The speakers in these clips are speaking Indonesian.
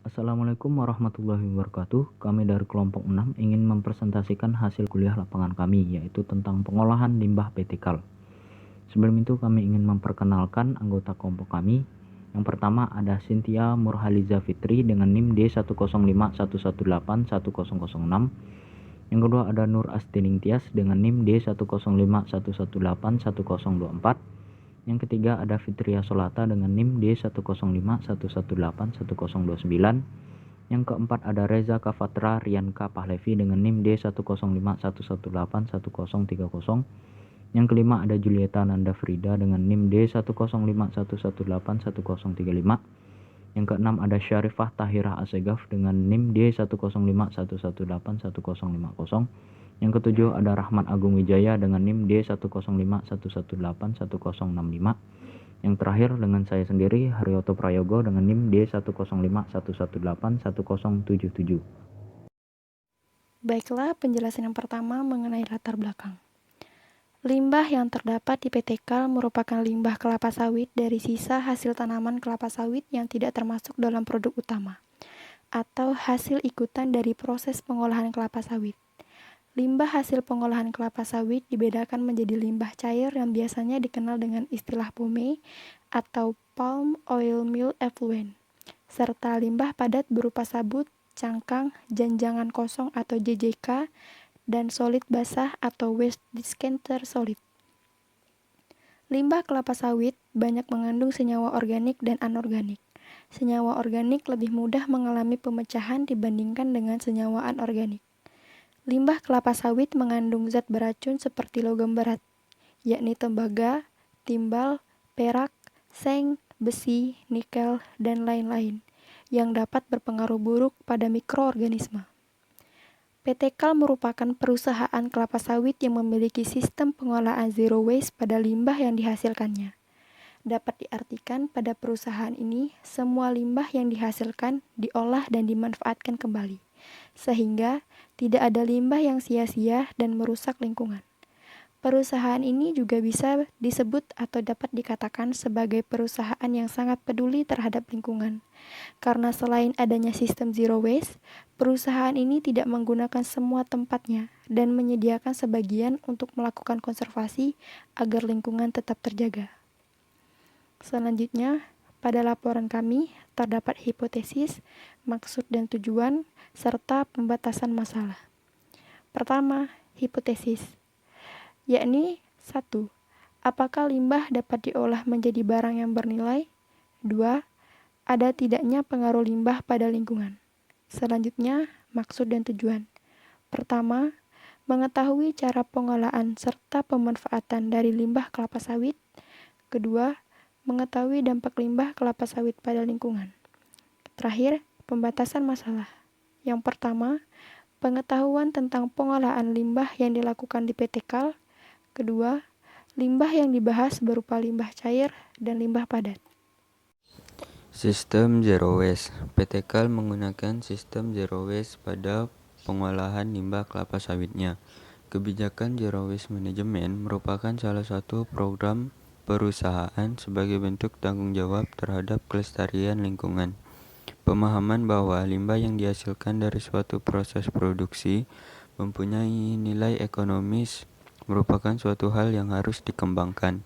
Assalamualaikum warahmatullahi wabarakatuh. Kami dari kelompok 6 ingin mempresentasikan hasil kuliah lapangan kami, yaitu tentang pengolahan limbah PT KAL. Sebelum itu kami ingin memperkenalkan anggota kelompok kami. Yang pertama ada Cynthia Murhaliza Fitri dengan NIM D10511810006. Yang kedua ada Nur Astining Tias dengan NIM D10511811024. Yang ketiga ada Fitria Solata dengan NIM D10511811029. Yang keempat ada Reza Kafatra Rianka Pahlevi dengan NIM D10511811030. Yang kelima ada Julieta Nanda Frida dengan NIM D10511811035. Yang keenam ada Syarifah Tahirah Asegaf dengan NIM D10511811050. Yang ketujuh ada Rahmat Agung Wijaya dengan NIM D10511811065. Yang terakhir dengan saya sendiri, Haryoto Prayogo dengan NIM D10511811077. Baiklah, penjelasan yang pertama mengenai latar belakang. Limbah yang terdapat di PT KAL merupakan limbah kelapa sawit dari sisa hasil tanaman kelapa sawit yang tidak termasuk dalam produk utama, atau hasil ikutan dari proses pengolahan kelapa sawit. Limbah hasil pengolahan kelapa sawit dibedakan menjadi limbah cair yang biasanya dikenal dengan istilah POME atau Palm Oil Meal Effluent, serta limbah padat berupa sabut, cangkang, janjangan kosong atau JJK, dan solid basah atau waste decanter solid. Limbah kelapa sawit banyak mengandung senyawa organik dan anorganik. Senyawa organik lebih mudah mengalami pemecahan dibandingkan dengan senyawa anorganik. Limbah kelapa sawit mengandung zat beracun seperti logam berat, yakni tembaga, timbal, perak, seng, besi, nikel, dan lain-lain, yang dapat berpengaruh buruk pada mikroorganisme. PT KAL merupakan perusahaan kelapa sawit yang memiliki sistem pengolahan zero waste pada limbah yang dihasilkannya. Dapat diartikan pada perusahaan ini, semua limbah yang dihasilkan diolah dan dimanfaatkan kembali, sehingga tidak ada limbah yang sia-sia dan merusak lingkungan. Perusahaan ini juga bisa disebut atau dapat dikatakan sebagai perusahaan yang sangat peduli terhadap lingkungan. Karena selain adanya sistem zero waste, perusahaan ini tidak menggunakan semua tempatnya dan menyediakan sebagian untuk melakukan konservasi agar lingkungan tetap terjaga. Selanjutnya, pada laporan kami terdapat hipotesis, maksud dan tujuan, serta pembatasan masalah. Pertama, hipotesis, yakni 1. Apakah limbah dapat diolah menjadi barang yang bernilai? 2. Ada tidaknya pengaruh limbah pada lingkungan? Selanjutnya, maksud dan tujuan. Pertama, mengetahui cara pengolahan serta pemanfaatan dari limbah kelapa sawit. Kedua, mengetahui dampak limbah kelapa sawit pada lingkungan. Terakhir, pembatasan masalah. Yang pertama, pengetahuan tentang pengolahan limbah yang dilakukan di PT KAL. Kedua, limbah yang dibahas berupa limbah cair dan limbah padat. Sistem Zero Waste. PT KAL menggunakan sistem Zero Waste pada pengolahan limbah kelapa sawitnya. Kebijakan Zero Waste Management merupakan salah satu program perusahaan sebagai bentuk tanggung jawab terhadap kelestarian lingkungan. Pemahaman bahwa limbah yang dihasilkan dari suatu proses produksi mempunyai nilai ekonomis merupakan suatu hal yang harus dikembangkan.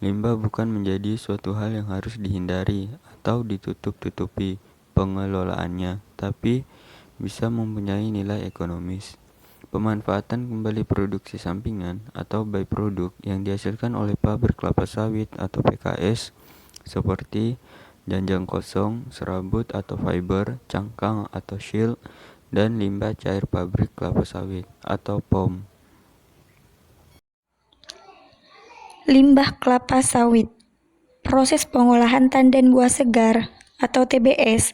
Limbah bukan menjadi suatu hal yang harus dihindari atau ditutup-tutupi pengelolaannya, tapi bisa mempunyai nilai ekonomis. Pemanfaatan kembali produksi sampingan atau byproduct yang dihasilkan oleh pabrik kelapa sawit atau PKS seperti janjang kosong, serabut atau fiber, cangkang atau shield, dan limbah cair pabrik kelapa sawit atau POM. Limbah kelapa sawit. Proses pengolahan tandan buah segar atau TBS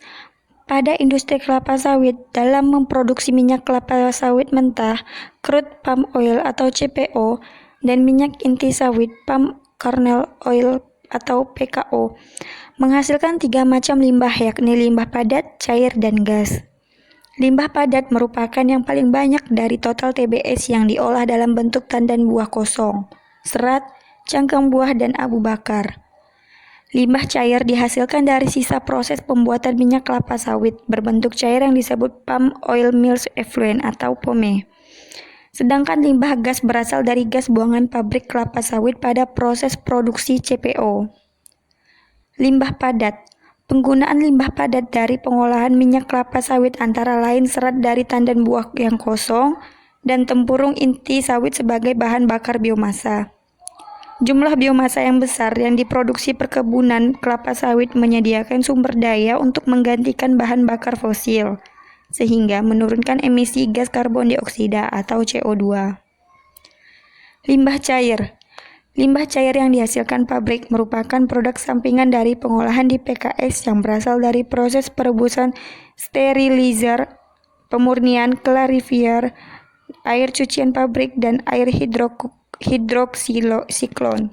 pada industri kelapa sawit dalam memproduksi minyak kelapa sawit mentah, crude palm oil atau CPO, dan minyak inti sawit palm kernel oil atau PKO, menghasilkan 3 macam limbah, yakni limbah padat, cair, dan gas. Limbah padat merupakan yang paling banyak dari total TBS yang diolah dalam bentuk tandan buah kosong, serat, cangkang buah, dan abu bakar. Limbah cair dihasilkan dari sisa proses pembuatan minyak kelapa sawit berbentuk cair yang disebut palm oil meal effluent atau POME. Sedangkan limbah gas berasal dari gas buangan pabrik kelapa sawit pada proses produksi CPO. Limbah padat. Penggunaan limbah padat dari pengolahan minyak kelapa sawit antara lain serat dari tandan buah yang kosong dan tempurung inti sawit sebagai bahan bakar biomasa. Jumlah biomasa yang besar yang diproduksi perkebunan kelapa sawit menyediakan sumber daya untuk menggantikan bahan bakar fosil, sehingga menurunkan emisi gas karbon dioksida atau CO2. Limbah cair. Limbah cair yang dihasilkan pabrik merupakan produk sampingan dari pengolahan di PKS yang berasal dari proses perebusan sterilizer, pemurnian, clarifier, air cucian pabrik, dan air hidroksiklon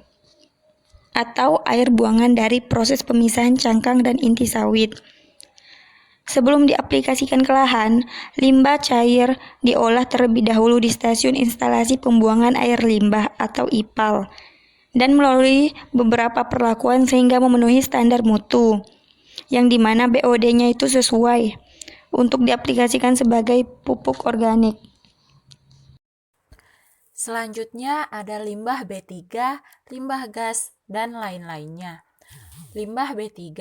atau air buangan dari proses pemisahan cangkang dan inti sawit. Sebelum diaplikasikan ke lahan, limbah cair diolah terlebih dahulu di stasiun instalasi pembuangan air limbah atau IPAL dan melalui beberapa perlakuan sehingga memenuhi standar mutu, yang dimana BOD-nya itu sesuai untuk diaplikasikan sebagai pupuk organik. Selanjutnya ada limbah B3, limbah gas, dan lain-lainnya. Limbah B3,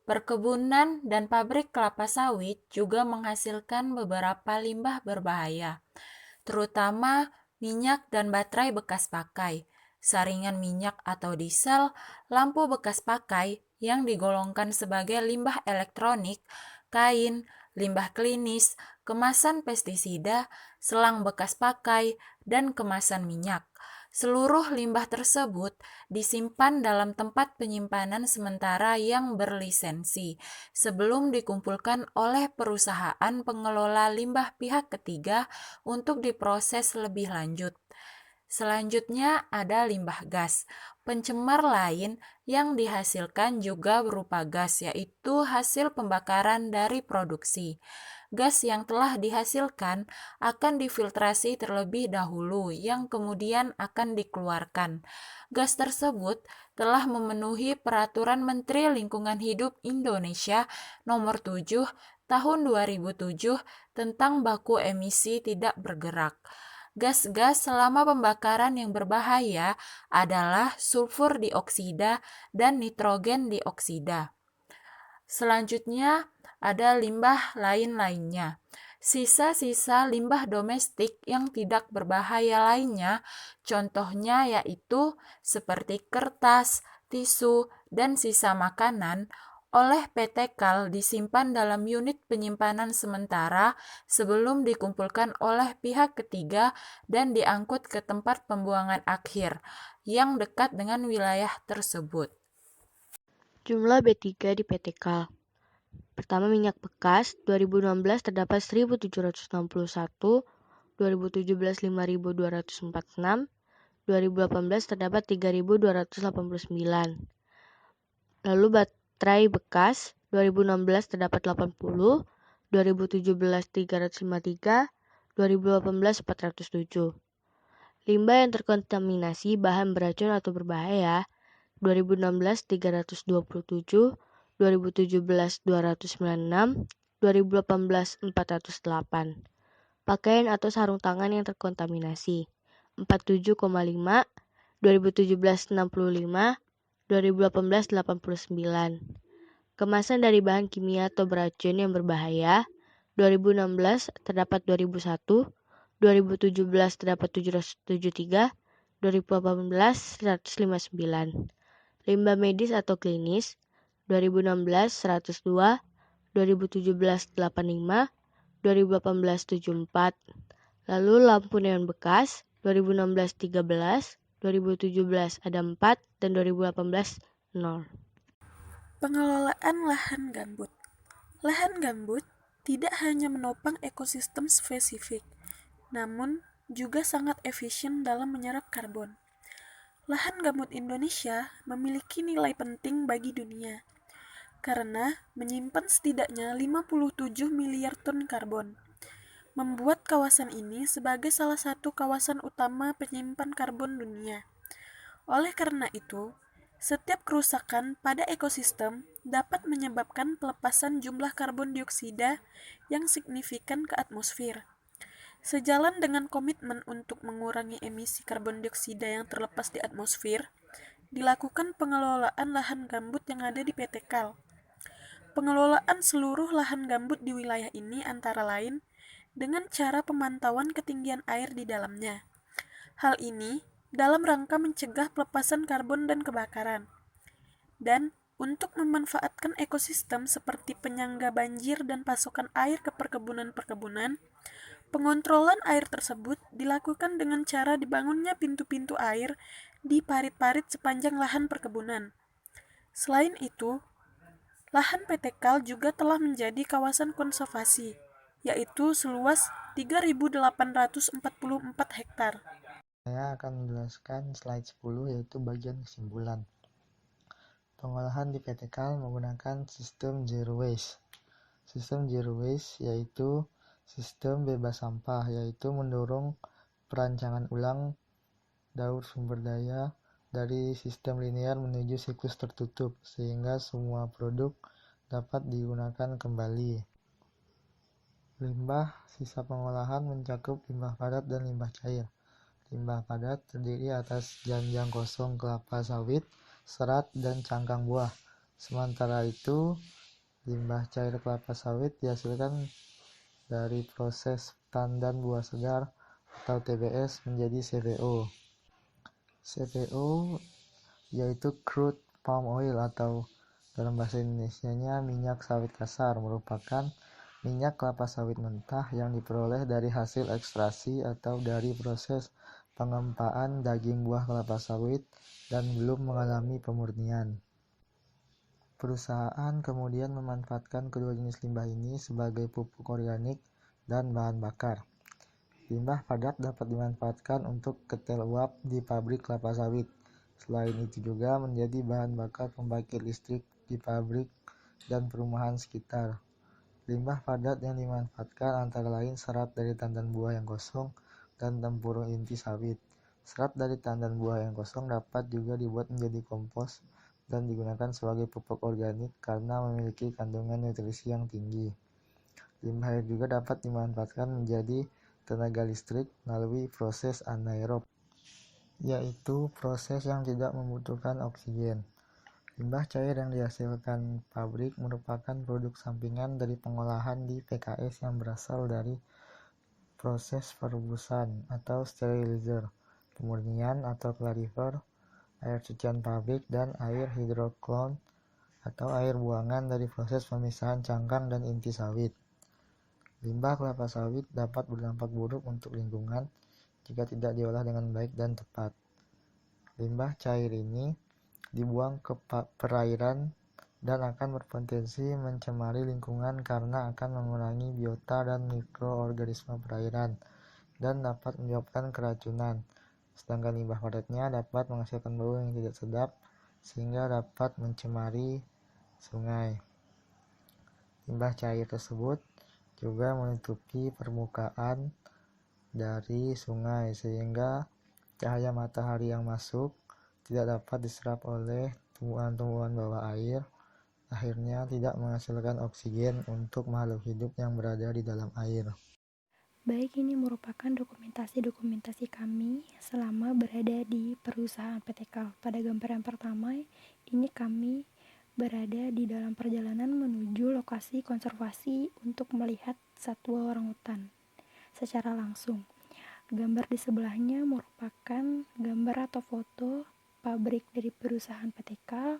perkebunan dan pabrik kelapa sawit juga menghasilkan beberapa limbah berbahaya, terutama minyak dan baterai bekas pakai, saringan minyak atau diesel, lampu bekas pakai yang digolongkan sebagai limbah elektronik, kain, limbah klinis, kemasan pestisida, selang bekas pakai, dan kemasan minyak. Seluruh limbah tersebut disimpan dalam tempat penyimpanan sementara yang berlisensi sebelum dikumpulkan oleh perusahaan pengelola limbah pihak ketiga untuk diproses lebih lanjut. Selanjutnya ada limbah gas. Pencemar lain yang dihasilkan juga berupa gas, yaitu hasil pembakaran dari produksi. Gas yang telah dihasilkan akan difiltrasi terlebih dahulu, yang kemudian akan dikeluarkan. Gas tersebut telah memenuhi Peraturan Menteri Lingkungan Hidup Indonesia Nomor 7 Tahun 2007 tentang baku emisi tidak bergerak. Gas-gas selama pembakaran yang berbahaya adalah sulfur dioksida dan nitrogen dioksida. Selanjutnya ada limbah lain-lainnya. Sisa-sisa limbah domestik yang tidak berbahaya lainnya, contohnya yaitu seperti kertas, tisu, dan sisa makanan, oleh PT KAL disimpan dalam unit penyimpanan sementara sebelum dikumpulkan oleh pihak ketiga dan diangkut ke tempat pembuangan akhir yang dekat dengan wilayah tersebut. Jumlah B3 di PT KAL. Pertama, minyak bekas, 2016 terdapat 1.761, 2017 5.246, 2018 terdapat 3.289. Lalu baterai bekas, 2016 terdapat 80, 2017 353, 2018 407. Limbah yang terkontaminasi bahan beracun atau berbahaya, 2016 327, 2017 296, 2018 408. Pakaian atau sarung tangan yang terkontaminasi, 47,5, 2017 65, 2018 89. Kemasan dari bahan kimia atau beracun yang berbahaya, 2016 terdapat 2001, 2017 terdapat 773, 2018 159. Limbah medis atau klinis, 2016 102, 2017 85, 2018 74. Lalu lampu neon bekas, 2016 13, 2017 ada 4, dan 2018 0. Pengelolaan lahan gambut. Lahan gambut tidak hanya menopang ekosistem spesifik, namun juga sangat efisien dalam menyerap karbon. Lahan gambut Indonesia memiliki nilai penting bagi dunia, karena menyimpan setidaknya 57 miliar ton karbon, membuat kawasan ini sebagai salah satu kawasan utama penyimpan karbon dunia. Oleh karena itu, Setiap kerusakan pada ekosistem dapat menyebabkan pelepasan jumlah karbon dioksida yang signifikan ke atmosfer. Sejalan dengan komitmen untuk mengurangi emisi karbon dioksida yang terlepas di atmosfer, dilakukan pengelolaan lahan gambut yang ada di PT KAL. Pengelolaan seluruh lahan gambut di wilayah ini antara lain dengan cara pemantauan ketinggian air di dalamnya. Hal ini dalam rangka mencegah pelepasan karbon dan kebakaran. Dan untuk memanfaatkan ekosistem seperti penyangga banjir dan pasokan air ke perkebunan-perkebunan, pengontrolan air tersebut dilakukan dengan cara dibangunnya pintu-pintu air di parit-parit sepanjang lahan perkebunan. Selain itu, lahan PT KAL juga telah menjadi kawasan konservasi, yaitu seluas 3.844 hektar. Saya akan menjelaskan slide 10 yaitu bagian kesimpulan. Pengolahan di PT KAL menggunakan sistem Zero Waste. Sistem Zero Waste yaitu sistem bebas sampah, yaitu mendorong perancangan ulang daur sumber daya dari sistem linear menuju siklus tertutup, sehingga semua produk dapat digunakan kembali. Limbah sisa pengolahan mencakup limbah padat dan limbah cair. Limbah padat terdiri atas janjang kosong kelapa sawit, serat, dan cangkang buah. Sementara itu, limbah cair kelapa sawit dihasilkan dari proses tandan buah segar atau TBS menjadi CPO. CPO yaitu crude palm oil atau dalam bahasa Indonesianya minyak sawit kasar, merupakan minyak kelapa sawit mentah yang diperoleh dari hasil ekstraksi atau dari proses pengempaan daging buah kelapa sawit dan belum mengalami pemurnian. Perusahaan kemudian memanfaatkan kedua jenis limbah ini sebagai pupuk organik dan bahan bakar. Limbah padat dapat dimanfaatkan untuk ketel uap di pabrik kelapa sawit. Selain itu juga menjadi bahan bakar pembangkit listrik di pabrik dan perumahan sekitar. Limbah padat yang dimanfaatkan antara lain serat dari tandan buah yang kosong dan tempurung inti sawit. Serat dari tandan buah yang kosong dapat juga dibuat menjadi kompos dan digunakan sebagai pupuk organik karena memiliki kandungan nutrisi yang tinggi. Limbah air juga dapat dimanfaatkan menjadi tenaga listrik melalui proses anaerob, yaitu proses yang tidak membutuhkan oksigen. Limbah cair yang dihasilkan pabrik merupakan produk sampingan dari pengolahan di PKS yang berasal dari proses perebusan atau sterilizer, pemurnian atau clarifier, air cucian pabrik, dan air hidroklon atau air buangan dari proses pemisahan cangkang dan inti sawit. Limbah kelapa sawit dapat berdampak buruk untuk lingkungan jika tidak diolah dengan baik dan tepat. Limbah cair ini dibuang ke perairan dan akan berpotensi mencemari lingkungan karena akan mengurangi biota dan mikroorganisme perairan dan dapat menyebabkan keracunan. Sedangkan limbah padatnya dapat menghasilkan bau yang tidak sedap sehingga dapat mencemari sungai. Limbah cair tersebut juga menutupi permukaan dari sungai sehingga cahaya matahari yang masuk tidak dapat diserap oleh tumbuhan-tumbuhan bawah air, akhirnya tidak menghasilkan oksigen untuk makhluk hidup yang berada di dalam air. Baik, ini merupakan dokumentasi kami selama berada di perusahaan PT KAL. Pada gambar yang pertama, ini kami berada di dalam perjalanan menuju lokasi konservasi untuk melihat satwa orangutan secara langsung. Gambar di sebelahnya merupakan gambar atau foto pabrik dari perusahaan PT KAL.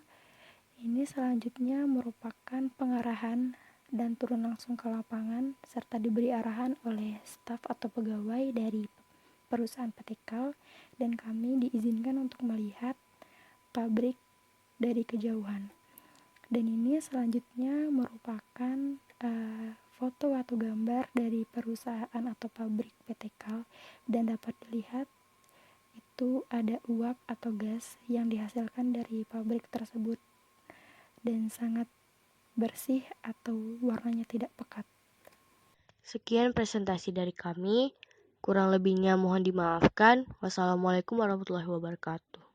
Ini selanjutnya merupakan pengarahan dan turun langsung ke lapangan serta diberi arahan oleh staf atau pegawai dari perusahaan PT KAL, dan kami diizinkan untuk melihat pabrik dari kejauhan. Dan ini selanjutnya merupakan foto atau gambar dari perusahaan atau pabrik PT KAL, dan dapat dilihat itu ada uap atau gas yang dihasilkan dari pabrik tersebut dan sangat bersih atau warnanya tidak pekat. Sekian presentasi dari kami. Kurang lebihnya mohon dimaafkan. Wassalamualaikum warahmatullahi wabarakatuh.